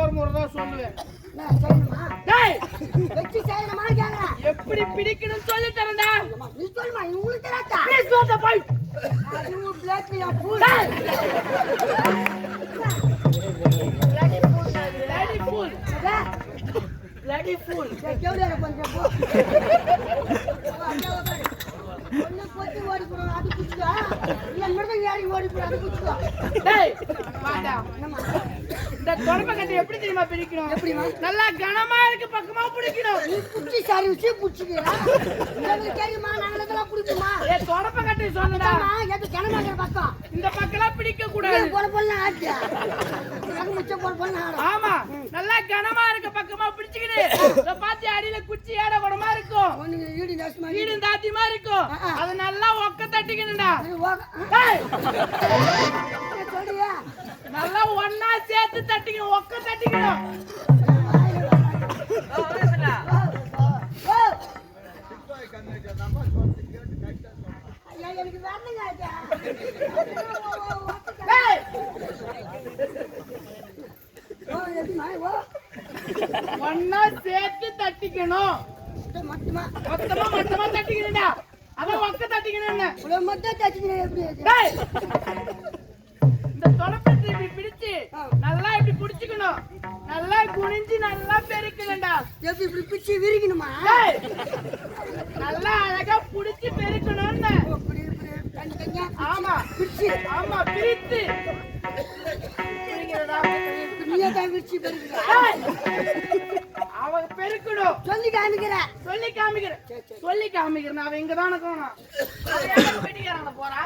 ஒரு முறை தான் சொல்லுவேன். எப்படி பிடிக்கணும் சொல்லி தரேன்டா. நீ சொல்லுமா, உங்களுக்கு தெரியாதா? Please don't the fight. அது பிளாக்லியா பூல். Bloody fool. கேவல கொஞ்சம் போ. ஒண்ணு போட்டு ஓடி போறோம் அது குச்சியா? இல்ல மறுபடியும் யாரி ஓடி போறோம் அது குச்சியா? டேய் வாடா. இந்த தொடப்ப கட்டி எப்படி தெரியுமா பிடிக்கணும்? எப்படிமா? நல்லா கனமா இருக்கு பக்கமா பிடிக்கணும். நீ குச்சி சாரி வச்சு புடிச்சிக்கறா. உங்களுக்கு தெரியுமா நாங்களெல்லாம் புடிக்குமா? ஏய் தொடப்ப கட்டி சொன்னடா. எது கனமா இருக்கிற பக்கம். இந்த பக்கம்லாம் பிடிக்க கூடாது. போல ஆட்டியா. அது முச்ச போல ஆடு. ஆமா. நல்லா கனமா இருக்க பக்கமா பிடிச்சிக்கிடு. இத பாத்தி அடியில குச்சி ஏட குடமா இருக்கும். உனக்கு ஈடு நாஸ்மா. ஈடு தாத்திமா இருக்கும். அது நல்லா ஒக்க தட்டிக்கணும்டா. டேய். சொல்றியா? நல்லா ஒண்ணா சேர்த்து தட்டிக்கணும் ஒக்க தட்டிக்கணும். ஐயா எனக்கு வரணுங்க ஐயா. டேய் ஒண்ணா சேர்த்து தட்டிக்கணும். மொத்தமா தட்டிக்கணும்டா. அத ஒக்க தட்டிக்கணும்னு. இவ்வளவு மட்டும் தட்டிக்கணும் எப்படி? டேய் இந்த தொடப்பத்தை இப்படி பிடிச்சு நல்லா இப்படி புடிச்சுக்கணும். நல்லா குனிஞ்சு நல்லா பெருக்கணும்டா. எப்படி இப்படி பிடிச்சி விரிக்கணுமா? டேய் நல்லா அழகா புடிச்சு பெருக்கணும்னு. ஆமா பிடிச்சி ஆமா பிரித்து நீயே தான் பிடிச்சி பெருக்குற. அவங்க பெருக்கணும். சொல்லி காமிக்கிறேன். அவன் இங்கதான் இருக்கணும். வெட்டிக்காரன போறா.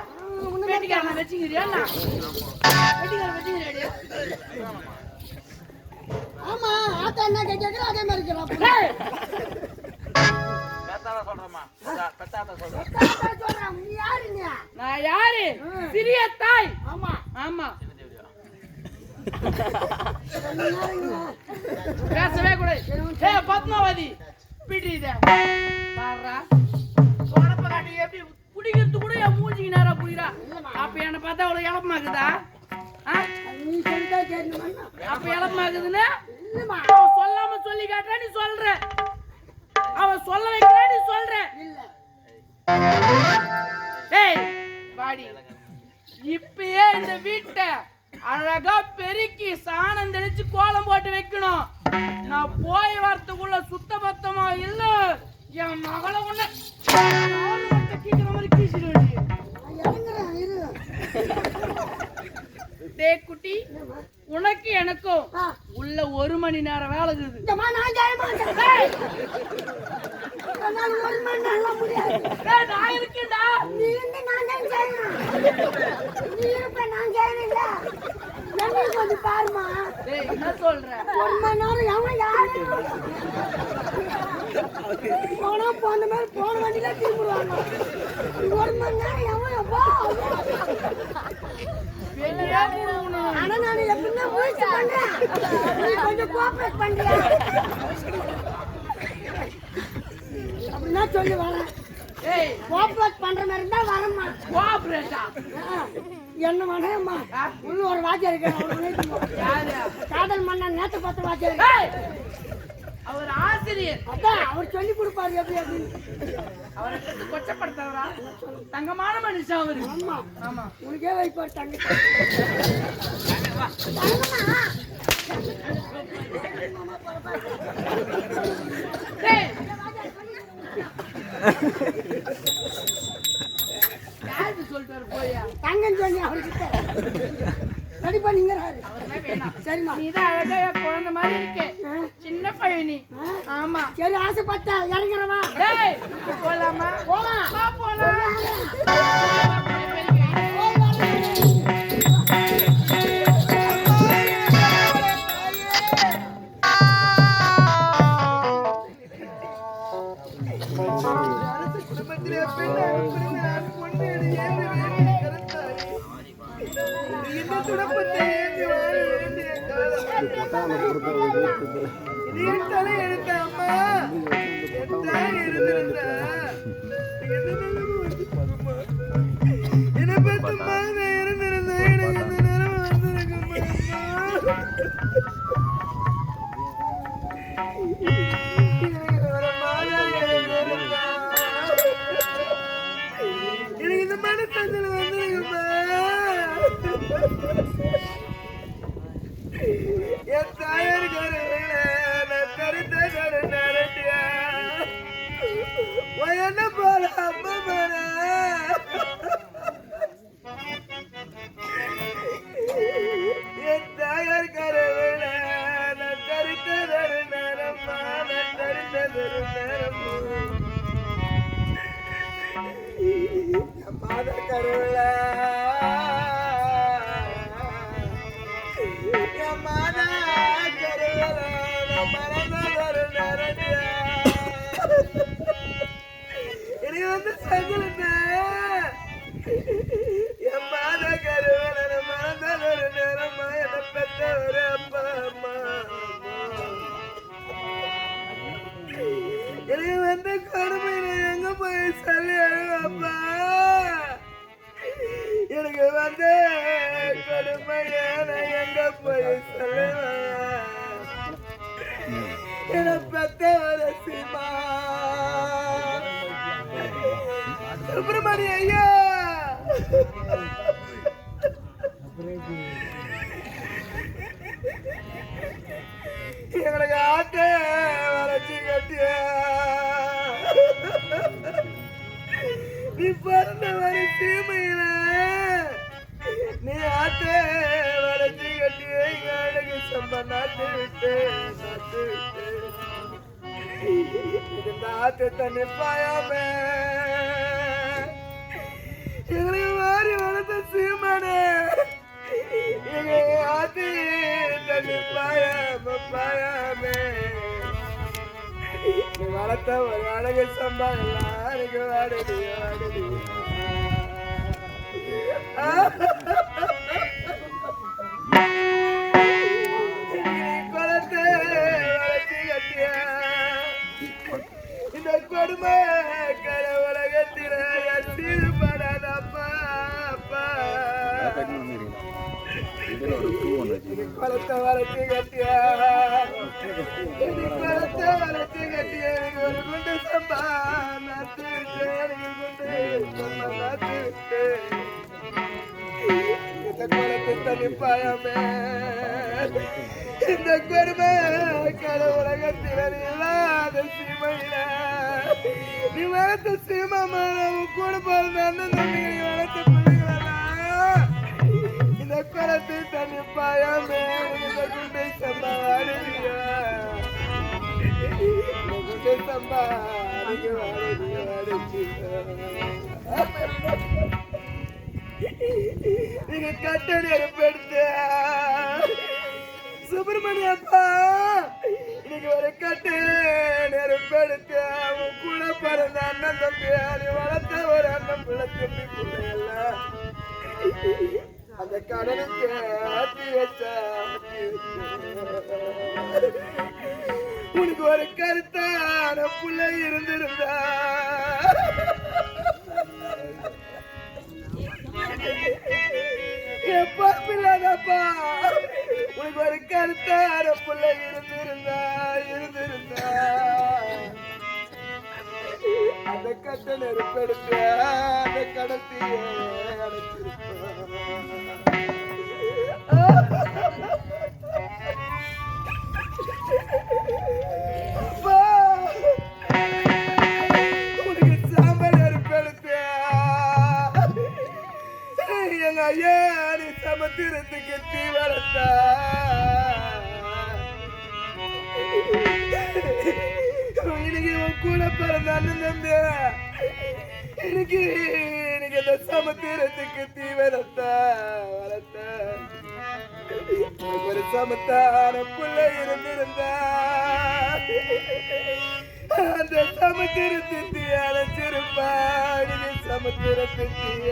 வெட்டிக்காரன வச்சுக்கிறியா? வெட்டிக்காரன் வச்சுக்கிறியா? ஆமா ஆத்தா என்ன கேட்கிற அதே மாதிரி இருக்கிறான். நீ யாருங்க? நான் யாரு? சிறிய தாய். ஆமா ஆமா பேசவே கூட. பத்மாவதி பிடித பாடுறா தொடப்ப காட்டி எப்படி குடிக்கிறது கூட என் மூஞ்சிக்கு நேரா குடிக்கிறா. அப்ப என்ன பார்த்தா அவ்வளவு இழப்பமாக்குதா? நீ சொல்லிட்டா கேட்கணுமா? அப்ப இழப்பமாக்குதுன்னு சொல்லாம சொல்லி காட்டுற நீ சொல்ற. அவன் சொல்ல வைக்கிறா நீ சொல்ற. ஏய் வாடி இப்பயே இந்த வீட்டை அழகா பெருக்கி சாணம் தெளிச்சு கோலம் போட்டு வைக்கணும். நான் போய் வரத்துக்குள்ள சுத்த பத்தமா இல்ல என் மகளை உன்ன கீக்கிற மாதிரி கீசிடுவேன். டே குட்டி உனக்கு எனக்கும் உள்ள 1 மணி நேரம் வேலை இருக்குது. நான் இருக்கேன்டா. பாருமா என்ன சொல்ற? 1 மணி நேரம் எவன் யாரு போனா போன மாதிரி போன வண்டியில திரும்பிடுவாங்க. 1 மணி நேரம் எவன் எப்போ ஆனா நான் எப்படின்னா முயற்சி பண்றேன். நீ கொஞ்சம் கோஆபரேட் பண்றியா? அப்படின்னா சொல்லி வரேன். கோஆபரேட் பண்ற மாதிரி இருந்தா வரமா? கோஆபரேட்டா என்ன மனையம்மா உள்ள ஒரு வாத்தியார் இருக்காரு. காதல் மன்னன் நேத்து பார்த்த வாத்தியார். அவர் ஆசிரியர். அதான் அவர் சொல்லி கொடுப்பாரு எப்படி அப்படின்னு. அவரை கொச்சப்படுத்துறா. தங்கமான மனுஷன் அவரு. ஆமா ஆமா உனக்கே வைப்பார் தங்க. யாரு சொல்றாரு போயா? தங்கன்னு சொல்லி அவர்கிட்ட ரெடி பண்ணிங்கிறாரு. சரிம்மா நீதான் அழகா குழந்தை மாதிரி இருக்கே. சின்ன பையனி. ஆமா சரி ஆசைப்பட்டா இறங்குறவா? போலாமா? போலாம் போலாம். கருவில என் மாதா கருவில மறந்ததொரு நேரடியா எனக்கு வந்து சங்கலுங்க என் மாதா கருவில மறந்ததொரு நேரமா என்ன பெற்ற ஒரு அப்பா அம்மா எனக்கு வந்து கொடுமையில எங்க போய் சொல்லி அப்பா எனக்கு வந்து கொடுமையான எங்க போய் சொல்லுவேன் என பெத்த ஒரு சீமா சுப்பிரமணிய ஐயா எங்களுக்கு ஆட்ட வளர்ச்சி கட்டிய நீ பிறந்த வரை சீமையில நீ ஆட்ட வளர்ச்சி கட்டிய எங்களுக்கு சம்ப நாட்டு விட்டு இந்த ஆட்டு தண்ணி பாயாம எங்களுக்கு மாறி வளர்த்த சீமானே எங்க ஆட்டு தண்ணி பாயாமே நீ வளர்த்த ஒரு அழகு சம்பா எல்லாருக்கு வாடுது குளத்தை வளர்ச்சி கட்டிய இந்த கொடுமை கர உலகத்தில சீர்படாத அப்பா அப்பா குளத்தை வளர்ச்சி கட்டிய குளத்தை வளர்ச்சி கட்டிய ஒரு குண்டு சம்பா நாத்து விட்டு குண்டு சம்பா நாத்து விட்டு இந்த குளத்தை தண்ணி பாயாமே இந்த கொடுமை கட உலகத்தில் இல்லாத சீமையில நீ வளர்த்த சீமான் கூட போறது அண்ணன் தம்பிகளை வளர்த்த பிள்ளைகளா இந்த குளத்தை தண்ணி பாயாமே இந்த குண்டை சம்பா வாடுறியா குண்டை சம்பா நீங்க கட்ட நெருப்படுத்த சுப்பிரமணிய அப்பா இன்னைக்கு ஒரு கட்டு நெருப்படுத்த அவன் கூட பிறந்த அண்ணன் தம்பி நீ வளர்த்த ஒரு அண்ணன் பிள்ளை தம்பி பிள்ளைல அந்த கடலுக்கு ஆட்டி வச்ச உனக்கு ஒரு கருத்தான பிள்ளை இருந்திருந்தா பாப்பில்லாதப்பா உனக்கு ஒரு கருத்தான பிள்ளை இருந்திருந்தா அந்த கட்ட நெருப்படுத்த அந்த கடத்திய உனக்கு சாம்பல் நெருப்படுத்த எங்க ஐயா நீ சமுத்திரத்துக்கு தீ வளர்த்தா இன்னைக்கு உன் கூட பிறந்த அண்ணன் தம்பி இன்னைக்கு இந்த சமுத்திரத்துக்கு தீ வளர்த்தா ஒரு சமத்தான பிள்ளை இருந்திருந்தா அந்த சமுத்திரத்தின் தீ அணைச்சிருப்பா சமுத்திரத்தின் தீ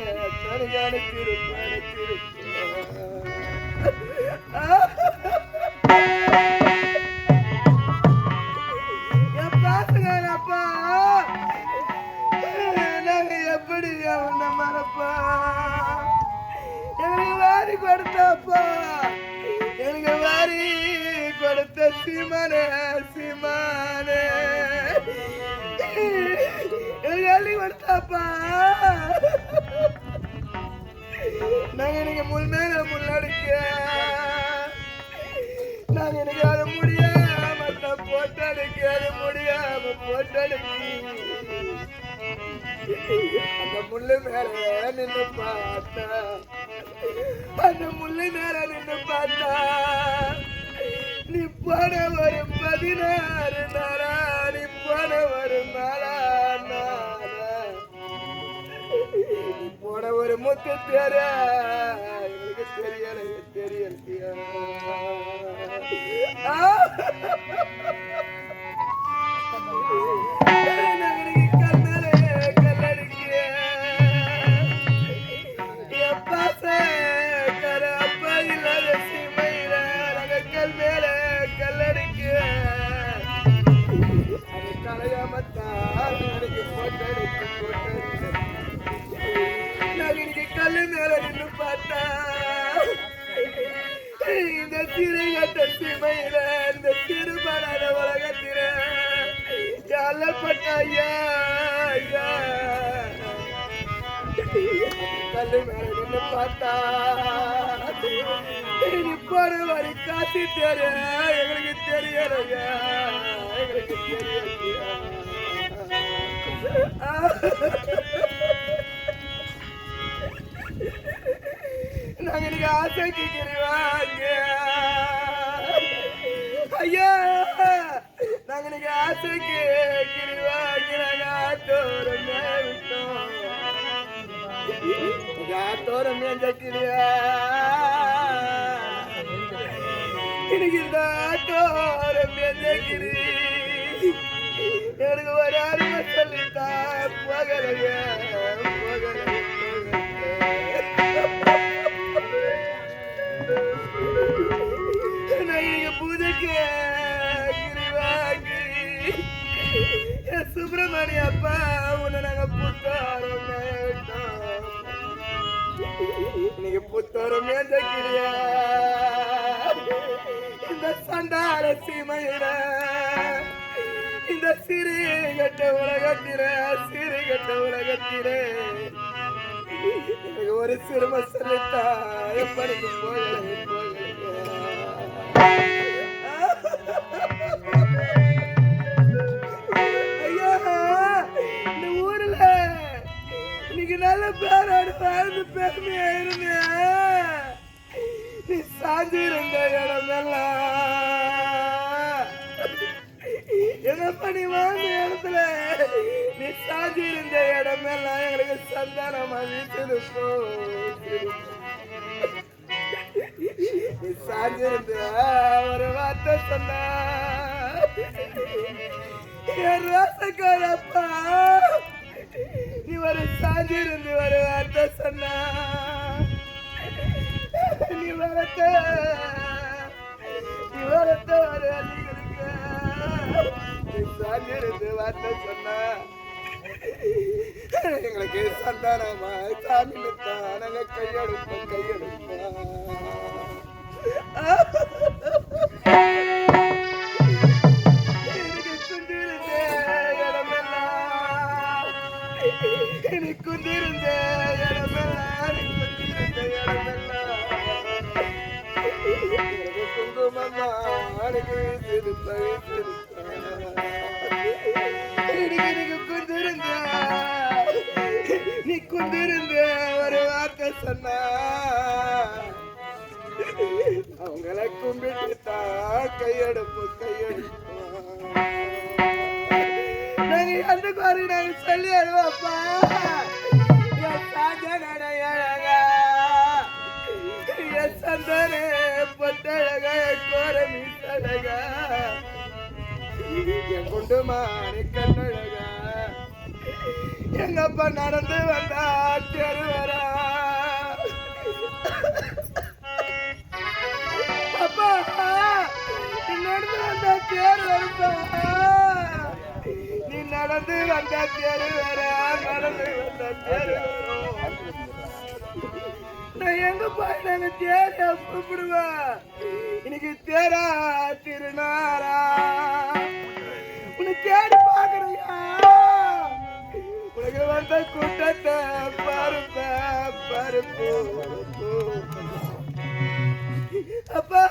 அணைச்சிருப்பா பாசுகாரப்பா நாங்க எப்படி அவனை மறப்பா எனக்கு வாரி கொடுத்தப்பா எனக்கு வாரி கொடுத்த சீமானே சீமானே எனக்கு அள்ளி கொடுத்தாப்பா நாங்க எனக்கு முள் மேல முள்ளடிக்க நாங்க எனக்கு அது முடியாம போட்டடிக்க அது முடியாம போட்டடிக்கு அந்த முள்ளு மேல நின்று பார்த்தா அந்த முள்ளு மேல நின்று பார்த்தா நீ போன ஒரு 16 நாளா நீ போன ஒரு 4 நாளா நீ போன போட ஒரு முத்து தேர எங்களுக்கு தெரியலையா கல்லு மேல நின்று பார்த்தா இந்த சிறை கட்ட சிமையில இந்த சிறுபாடான உலகத்தில அல்லப்பட்ட ஐயா கல்லு மேல நின்று பார்த்தா இப்போது வரி காசி தேர எங்களுக்கு தெரியலையா எங்களுக்கு தெரியலையா நாங்க நீங்க ஆசைக்கு கிரிவாங்க ஐயா நாங்க நீங்க ஆசைக்கு கிரிவாங்க நாங்க ஆத்தோரமே விட்டோம் ஆத்தோரமே கிரியா இன்னைக்கு இந்த ஆத்தோரமே கிரி எனக்கு ஒரு அறிவை சொல்லிட்டா போகலைய பூஜைக்கு சுப்பிரமணிய அப்பா உன்னை நாங்க புத்தாரமே இன்னைக்கு புத்தாரமே கிரியா இந்த சண்டார சீமையில இந்த சிறு கட்ட உலகத்திலே எனக்கு ஒரு சிறும சொல்லித்தா எப்படிக்கு ஐயா இந்த ஊர்ல இன்னைக்கு நல்ல பேரோடு வாழ்ந்து பெருமையா இருந்தேன் நீ சாஞ்சி இருந்த இடமெல்லாம் என்னப்பா நீ வாழ்ந்த இடத்துல நீ சாஞ்சி இருந்த இடமெல்லாம் எங்களுக்கு சந்தானமா வீட்டிருப்போம் நீ சாஞ்சி இருந்த ஒரு வார்த்தை சொன்ன என் ரோசக்காரப்பா நீ ஒரு சாஞ்சி இருந்து ஒரு வார்த்தை சொன்ன நீ வரத்த ஒரு சாஞ்சிருந்து வார்த்தை சொன்ன எங்களுக்கு சந்தானமா சாமி நாங்க கையெடுப்போம் குந்திருந்த குங்குமம்மா நீ குந்திருந்த ஒரு வார்த்தை சொன்ன அவங்களை கும்பிட்டுட்டா கையெடுப்போம் நாங்க அந்த மாதிரி நாங்க சொல்லி அழுவாப்பா சந்தனே பொட்டழக கோரமி தழக என் குண்டு மாறி கண்ணழக எங்கப்பா நடந்து வந்தா தெருவரா அப்பா நீ நடந்து வந்தா தேர் வருப்பா நீ நடந்து வந்தா தெருவரா நடந்து வந்தா தேர் நான் எங்க போய் நாங்க தேர கூப்பிடுவேன் இன்னைக்கு தேரா திருநாரா உன்னை தேடி பாக்குறியா உனக்கு வந்த கூட்டத்தை பருப்பு அப்பா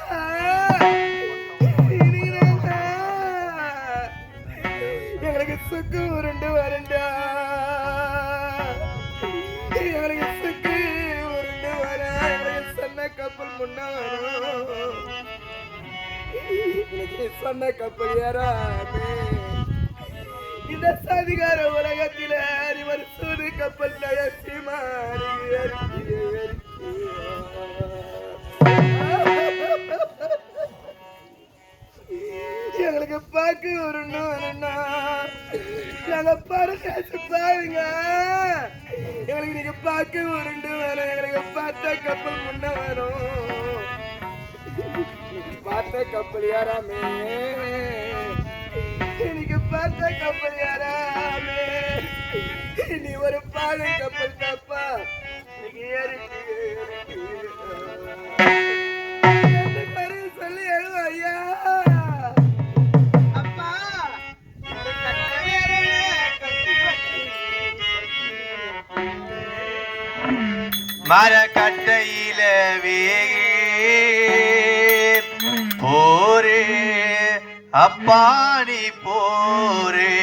எங்களுக்கு சுக்கு உருண்டு வரண்டா எங்களுக்கு சுக்கு உருண்டு வர சொன்ன கப்பல் முன்ன வரும் இன்னைக்கு சொன்ன கப்பல் ஏறாமே இந்த சதிகார உலகத்தில நீ ஒரு சூது கப்பல் தயாரிச்சு எங்களுக்கு பார்க்க வரணும்னா நாங்க பரகாசு பாருங்க எங்களுக்கு நீங்க பார்க்க உருண்டு வேணும் எங்களுக்கு பார்த்த கப்பல் முன்ன வரும் பார்த்த கப்பல் யாராமே எனக்கு பார்த்த கப்பல் யாராமே நீ ஒரு பாதை கப்பல் தப்பா சொல்லி எழுவ ஐயா மரக்கட்டையில போரே அப்பாணி போரே